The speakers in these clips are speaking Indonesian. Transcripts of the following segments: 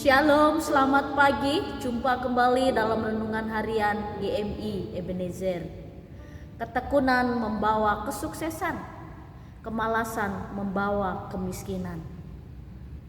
Shalom, selamat pagi. Jumpa kembali dalam renungan harian GMI Ebenezer. Ketekunan membawa kesuksesan, kemalasan membawa kemiskinan.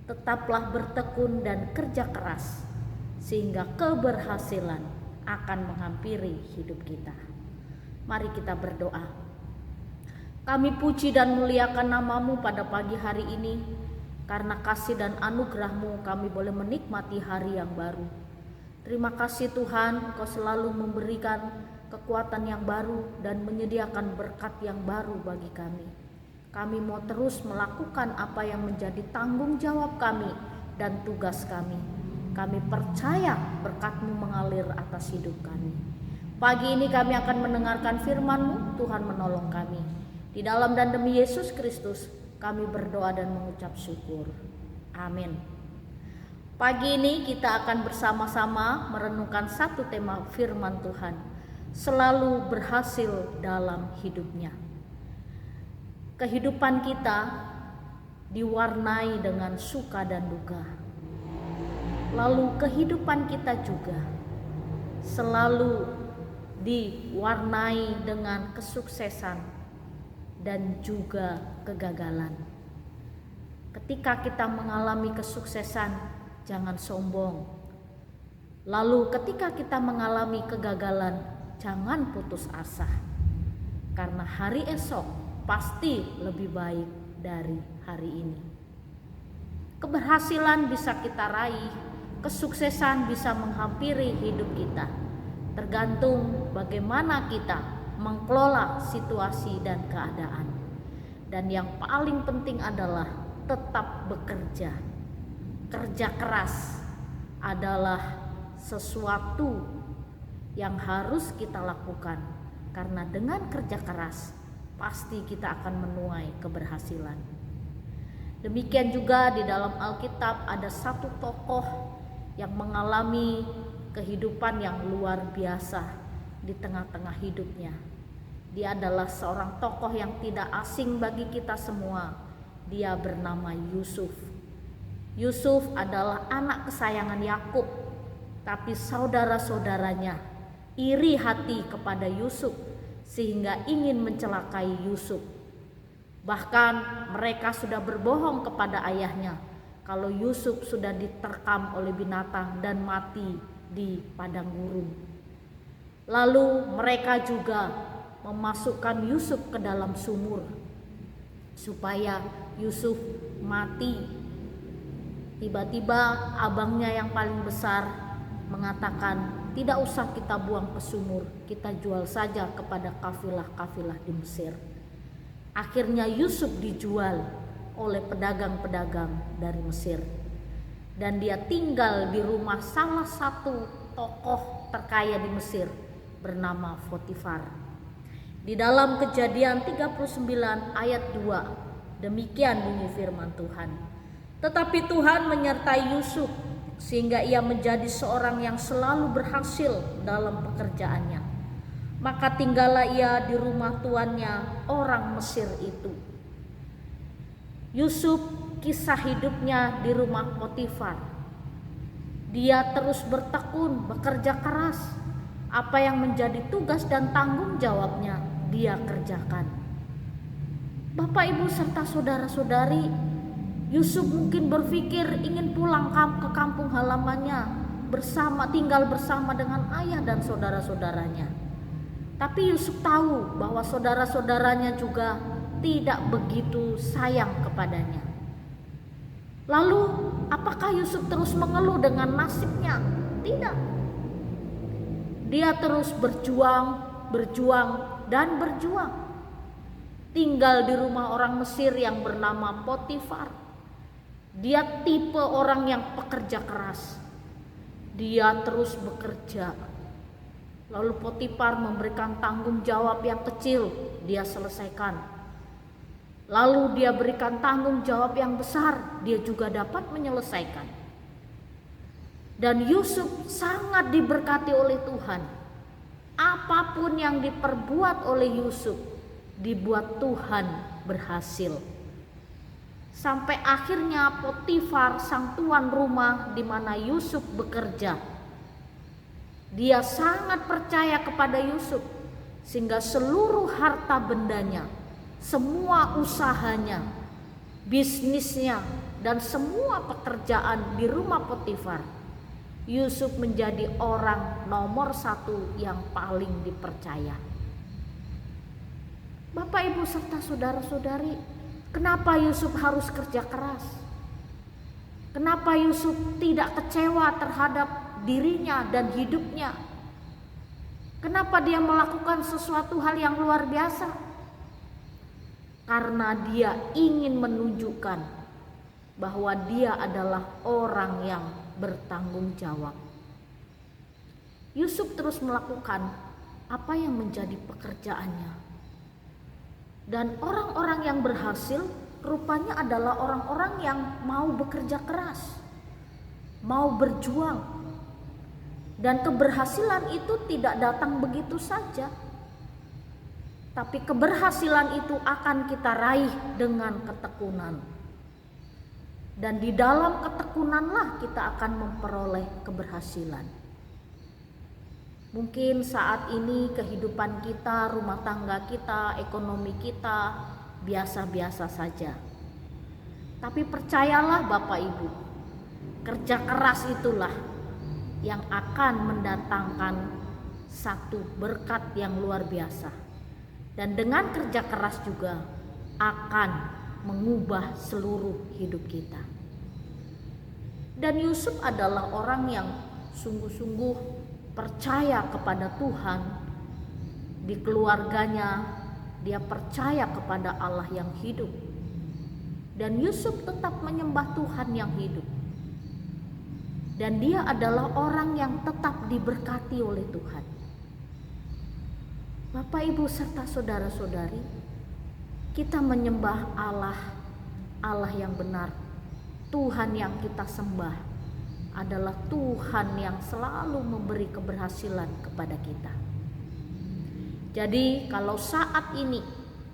Tetaplah bertekun dan kerja keras, sehingga keberhasilan akan menghampiri hidup kita. Mari kita berdoa. Kami puji dan muliakan nama-Mu pada pagi hari ini. Karena kasih dan anugerah-Mu kami boleh menikmati hari yang baru. Terima kasih Tuhan, Engkau selalu memberikan kekuatan yang baru dan menyediakan berkat yang baru bagi kami. Kami mau terus melakukan apa yang menjadi tanggung jawab kami dan tugas kami. Kami percaya berkat-Mu mengalir atas hidup kami. Pagi ini kami akan mendengarkan firman-Mu, Tuhan menolong kami. Di dalam dan demi Yesus Kristus, kami berdoa dan mengucap syukur. Amin. Pagi ini kita akan bersama-sama merenungkan satu tema firman Tuhan. Selalu berhasil dalam hidupnya. Kehidupan kita diwarnai dengan suka dan duka. Lalu kehidupan kita juga selalu diwarnai dengan kesuksesan dan juga kegagalan. Ketika kita mengalami kesuksesan, jangan sombong. Lalu ketika kita mengalami kegagalan, jangan putus asa. Karena hari esok pasti lebih baik dari hari ini. Keberhasilan bisa kita raih, kesuksesan bisa menghampiri hidup kita. Tergantung bagaimana kita mengelola situasi dan keadaan. Dan yang paling penting adalah tetap bekerja. Kerja keras adalah sesuatu yang harus kita lakukan, karena dengan kerja keras pasti kita akan menuai keberhasilan. Demikian juga di dalam Alkitab ada satu tokoh yang mengalami kehidupan yang luar biasa di tengah-tengah hidupnya. Dia adalah seorang tokoh yang tidak asing bagi kita semua. Dia bernama Yusuf. Yusuf adalah anak kesayangan Yakub, tapi saudara-saudaranya iri hati kepada Yusuf sehingga ingin mencelakai Yusuf. Bahkan mereka sudah berbohong kepada ayahnya kalau Yusuf sudah diterkam oleh binatang dan mati di padang gurun. Lalu mereka juga memasukkan Yusuf ke dalam sumur supaya Yusuf mati. Tiba-tiba abangnya yang paling besar mengatakan, tidak usah kita buang ke sumur, kita jual saja kepada kafilah-kafilah di Mesir. Akhirnya Yusuf dijual oleh pedagang-pedagang dari Mesir. Dan dia tinggal di rumah salah satu tokoh terkaya di Mesir bernama Potifar. Di dalam Kejadian 39 ayat 2, demikian bunyi firman Tuhan. Tetapi Tuhan menyertai Yusuf sehingga ia menjadi seorang yang selalu berhasil dalam pekerjaannya. Maka tinggallah ia di rumah tuannya, orang Mesir itu. Yusuf kisah hidupnya di rumah Potifar. Dia terus bertekun, bekerja keras. Apa yang menjadi tugas dan tanggung jawabnya dia kerjakan. Bapak, Ibu, serta saudara-saudari, Yusuf mungkin berpikir ingin pulang ke kampung halamannya, tinggal bersama dengan ayah dan saudara-saudaranya. Tapi Yusuf tahu bahwa saudara-saudaranya juga tidak begitu sayang kepadanya. Lalu apakah Yusuf terus mengeluh dengan nasibnya? Tidak. Dia terus berjuang dan berjuang. Tinggal di rumah orang Mesir yang bernama Potifar. Dia tipe orang yang pekerja keras. Dia terus bekerja. Lalu Potifar memberikan tanggung jawab yang kecil, dia selesaikan. Lalu dia berikan tanggung jawab yang besar, dia juga dapat menyelesaikan. Dan Yusuf sangat diberkati oleh Tuhan. Apapun yang diperbuat oleh Yusuf, dibuat Tuhan berhasil. Sampai akhirnya Potifar, sang tuan rumah di mana Yusuf bekerja, dia sangat percaya kepada Yusuf, sehingga seluruh harta bendanya, semua usahanya, bisnisnya, dan semua pekerjaan di rumah Potifar, Yusuf menjadi orang nomor 1 yang paling dipercaya. Bapak, Ibu, serta saudara-saudari, kenapa Yusuf harus kerja keras? Kenapa Yusuf tidak kecewa terhadap dirinya dan hidupnya? Kenapa dia melakukan sesuatu hal yang luar biasa? Karena dia ingin menunjukkan bahwa dia adalah orang yang bertanggung jawab. Yusuf terus melakukan apa yang menjadi pekerjaannya. Dan orang-orang yang berhasil rupanya adalah orang-orang yang mau bekerja keras, mau berjuang. Dan keberhasilan itu tidak datang begitu saja, tapi keberhasilan itu akan kita raih dengan ketekunan. Dan di dalam ketekunanlah kita akan memperoleh keberhasilan. Mungkin saat ini kehidupan kita, rumah tangga kita, ekonomi kita biasa-biasa saja. Tapi percayalah Bapak Ibu, kerja keras itulah yang akan mendatangkan satu berkat yang luar biasa. Dan dengan kerja keras juga akan mengubah seluruh hidup kita. Dan Yusuf adalah orang yang sungguh-sungguh percaya kepada Tuhan. Di keluarganya dia percaya kepada Allah yang hidup. Dan Yusuf tetap menyembah Tuhan yang hidup. Dan dia adalah orang yang tetap diberkati oleh Tuhan. Bapak, Ibu, serta saudara-saudari, kita menyembah Allah yang benar. Tuhan yang kita sembah adalah Tuhan yang selalu memberi keberhasilan kepada kita. Jadi kalau saat ini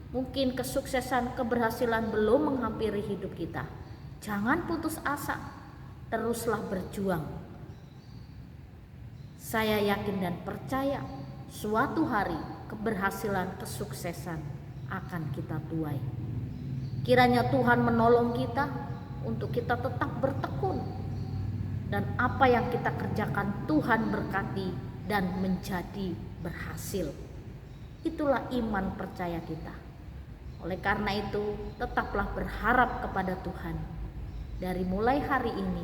mungkin kesuksesan, keberhasilan belum menghampiri hidup kita, jangan putus asa, teruslah berjuang. Saya yakin dan percaya suatu hari keberhasilan, kesuksesan akan kita tuai. Kiranya Tuhan menolong kita untuk kita tetap bertekun, dan apa yang kita kerjakan Tuhan berkati dan menjadi berhasil. Itulah iman percaya kita. Oleh karena itu, tetaplah berharap kepada Tuhan dari mulai hari ini,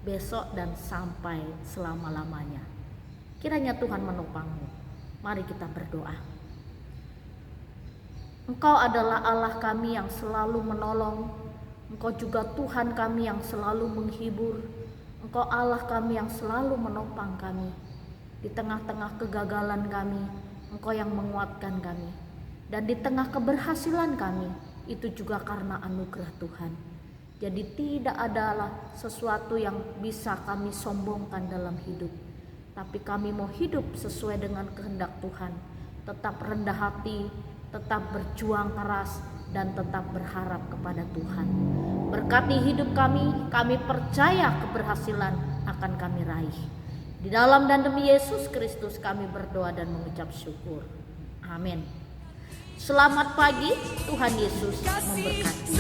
besok, dan sampai selama-lamanya. Kiranya Tuhan menopangmu. Mari kita berdoa. Engkau adalah Allah kami yang selalu menolong. Engkau juga Tuhan kami yang selalu menghibur. Engkau Allah kami yang selalu menopang kami. Di tengah-tengah kegagalan kami, Engkau yang menguatkan kami. Dan di tengah keberhasilan kami, itu juga karena anugerah Tuhan. Jadi tidak adalah sesuatu yang bisa kami sombongkan dalam hidup. Tapi kami mau hidup sesuai dengan kehendak Tuhan. Tetap rendah hati, tetap berjuang keras, dan tetap berharap kepada Tuhan. Berkati hidup kami percaya keberhasilan akan kami raih. Di dalam dan demi Yesus Kristus kami berdoa dan mengucap syukur. Amin. Selamat pagi, Tuhan Yesus memberkati.